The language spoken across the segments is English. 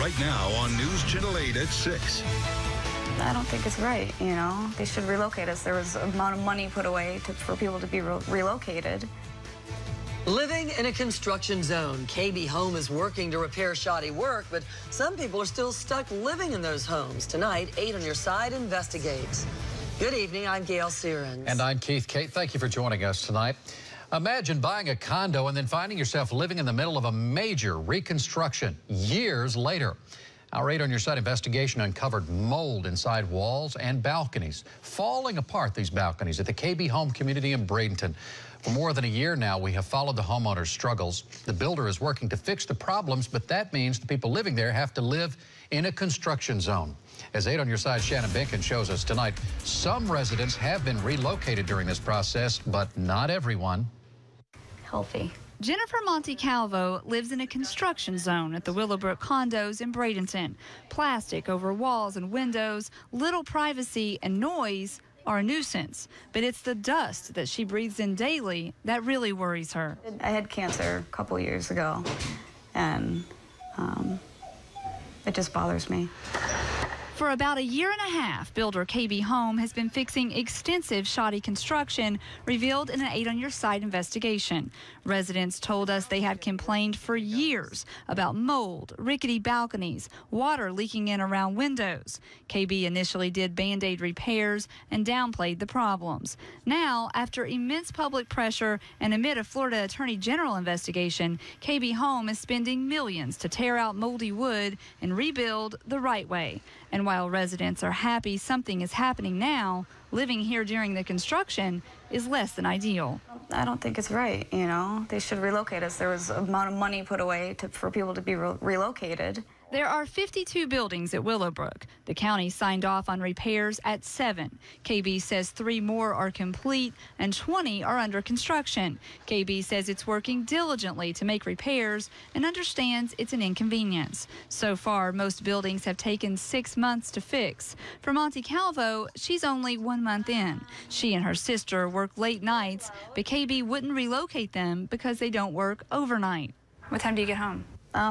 right now on News Channel 8 at 6. I don't think it's right, you know. They should relocate us. There was an amount of money put away for people to be relocated. Living in a construction zone, KB Home is working to repair shoddy work, but some people are still stuck living in those homes. Tonight, 8 on Your Side investigates. Good evening, I'm Gail Searins. And I'm Keith Kate. Thank you for joining us tonight. Imagine buying a condo and then finding yourself living in the middle of a major reconstruction years later. Our 8 on Your Side investigation uncovered mold inside walls and balconies, falling apart, these balconies, at the KB Home community in Bradenton. For more than a year now, we have followed the homeowner's struggles. The builder is working to fix the problems, but that means the people living there have to live in a construction zone. As 8 on Your Side, Shannon Binkin shows us tonight, some residents have been relocated during this process, but not everyone. Healthy. Jennifer Montecalvo lives in a construction zone at the Willowbrook condos in Bradenton. Plastic over walls and windows, little privacy and noise are a nuisance. But it's the dust that she breathes in daily that really worries her. I had cancer a couple years ago, and it just bothers me. For about a year and a half, builder KB Home has been fixing extensive shoddy construction revealed in an 8 on Your Side investigation. Residents told us they have complained for years about mold, rickety balconies, water leaking in around windows. KB initially did Band-Aid repairs and downplayed the problems. Now, after immense public pressure and amid a Florida Attorney General investigation, KB Home is spending millions to tear out moldy wood and rebuild the right way. And while residents are happy something is happening now, living here during the construction is less than ideal. I don't think it's right, you know. They should relocate us. There was an amount of money put away for people to be relocated. There are 52 buildings at Willowbrook. The county signed off on repairs at 7. KB says 3 more are complete and 20 are under construction. KB says it's working diligently to make repairs and understands it's an inconvenience. So far, most buildings have taken 6 months to fix. For Montecalvo, she's only 1 month in. She and her sister work late nights, but KB wouldn't relocate them because they don't work overnight. What time do you get home?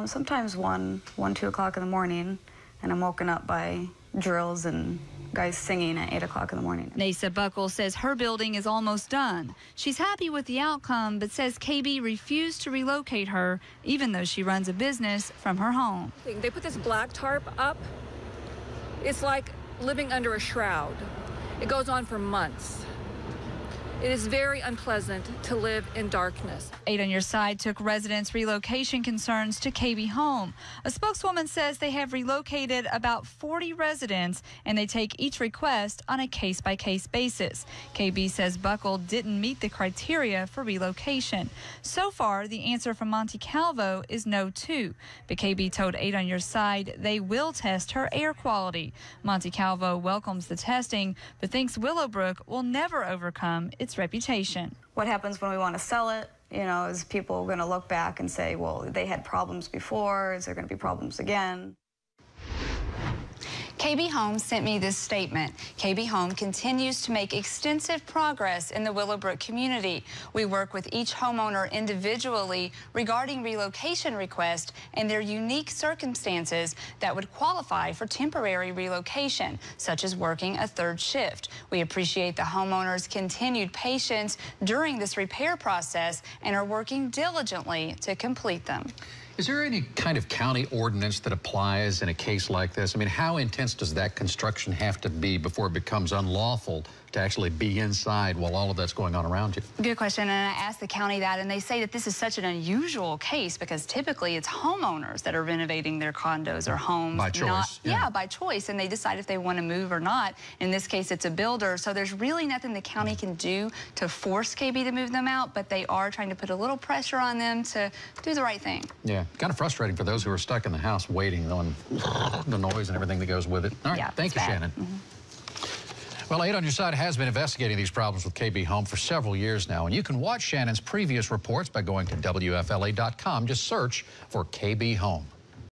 Sometimes 2 o'clock in the morning, and I'm woken up by drills and guys singing at 8 o'clock in the morning. Nasa Buckle says her building is almost done. She's happy with the outcome, but says KB refused to relocate her, even though she runs a business from her home. They put this black tarp up. It's like living under a shroud. It goes on for months. It is very unpleasant to live in darkness. 8 on Your Side took residents' relocation concerns to KB Home. A spokeswoman says they have relocated about 40 residents, and they take each request on a case-by-case basis. KB says Buckle didn't meet the criteria for relocation. So far, the answer from Montecalvo is no too. But KB told 8 on Your Side they will test her air quality. Montecalvo welcomes the testing, but thinks Willowbrook will never overcome its reputation. What happens when we want to sell it? You know, is people going to look back and say, well, they had problems before, is there going to be problems again? KB Home sent me this statement. KB Home continues to make extensive progress in the Willowbrook community. We work with each homeowner individually regarding relocation requests and their unique circumstances that would qualify for temporary relocation, such as working a 3rd shift. We appreciate the homeowners' continued patience during this repair process and are working diligently to complete them. Is there any kind of county ordinance that applies in a case like this? I mean, how intense does that construction have to be before it becomes unlawful to actually be inside while all of that's going on around you? Good question, and I asked the county that, and they say that this is such an unusual case because typically it's homeowners that are renovating their condos or homes. By choice. Yeah, by choice, and they decide if they want to move or not. In this case, it's a builder, so there's really nothing the county can do to force KB to move them out, but they are trying to put a little pressure on them to do the right thing. Yeah, kind of frustrating for those who are stuck in the house waiting on the noise and everything that goes with it. All right, yeah, thank you, Shannon. Well, 8 on Your Side has been investigating these problems with KB Home for several years now, and you can watch Shannon's previous reports by going to WFLA.com. Just search for KB Home.